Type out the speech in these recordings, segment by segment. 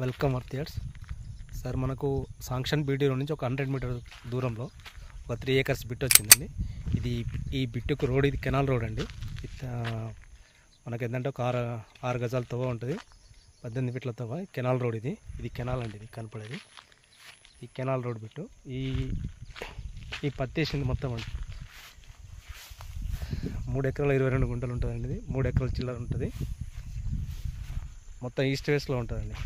Welcome వర్తియర్స్ sir. మనకు sanction BT road నుంచి ఒక 100 మీటర్ దూరంలో ఒక 3 ఏకర్స్ బిట్ వచ్చిందండి. ఈ బిట్టుకు రోడ్, ఇది కెనాల్ రోడ్ అండి. మనకు ఏంటంటే ఒక 6 గజాల తవ్వ ఉంటుంది, 18 ఫీట్ల తవ్వ. కెనాల్ రోడ్ ఇది కెనాల్ అండి. ఇది కనపడేది ఈ కెనాల్ రోడ్ బిట్టు. ఈ పత్తి వేసింది మొత్తం అండి. 3 ఎకరాల 22 గుంటలు ఉంటుందండి. ఇది 3 ఎకరాల చిల్లర ఉంటుంది. మొత్తం ఈస్ట్ వెస్ట్లో ఉంటుందండి.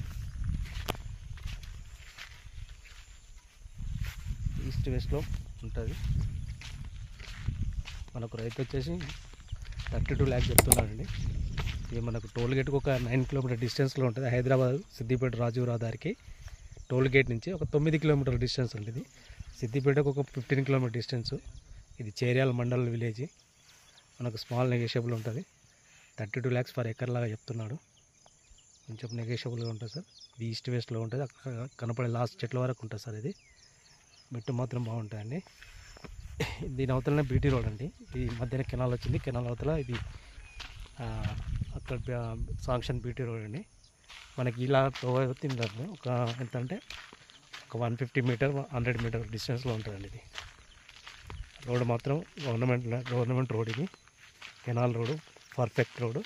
ఈస్ట్ వెస్ట్లో ఉంటుంది. మనకు రైతు వచ్చేసి 32 lakhs చెప్తున్నాడండి. ఇది మనకు టోల్ గేట్కి ఒక 9 కిలోమీటర్ డిస్టెన్స్లో ఉంటుంది. హైదరాబాద్ సిద్దిపేట రాజీవ్ రహదారికి టోల్ గేట్ నుంచి ఒక 9 కిలోమీటర్ డిస్టెన్స్ ఉంటుంది. సిద్దిపేటకు ఒక 15 కిలోమీటర్ డిస్టెన్స్. ఇది చేర్యాల మండల్ విలేజ్. మనకు స్మాల్ నెగోషియబుల్ ఉంటుంది. 32 lakhs పర్ ఎకర్ లాగా చెప్తున్నాడు. కొంచెం నెగోషియబుల్గా ఉంటుంది సార్. ఇది ఈస్ట్ వెస్ట్లో ఉంటుంది. అక్కడ కనపడే లాస్ట్ చెట్ల వరకు ఉంటుంది సార్. ఇది మెట్టు మాత్రం బాగుంటుందండి. దీని అవతలనే బీటీ రోడ్ అండి. ఈ మధ్యన కెనాల్ వచ్చింది. కెనాల్ అవతల ఇది అక్కడ సాంక్షన్ బీటీ రోడ్ అండి. మనకి ఇలా తింటారు ఒక ఎంత అంటే ఒక 150 మీటర్ 100 మీటర్ డిస్టెన్స్లో ఉంటుందండి. ఇది రోడ్ మాత్రం గవర్నమెంట్ రోడ్. ఇది కెనాల్ రోడ్, పర్ఫెక్ట్ రోడ్.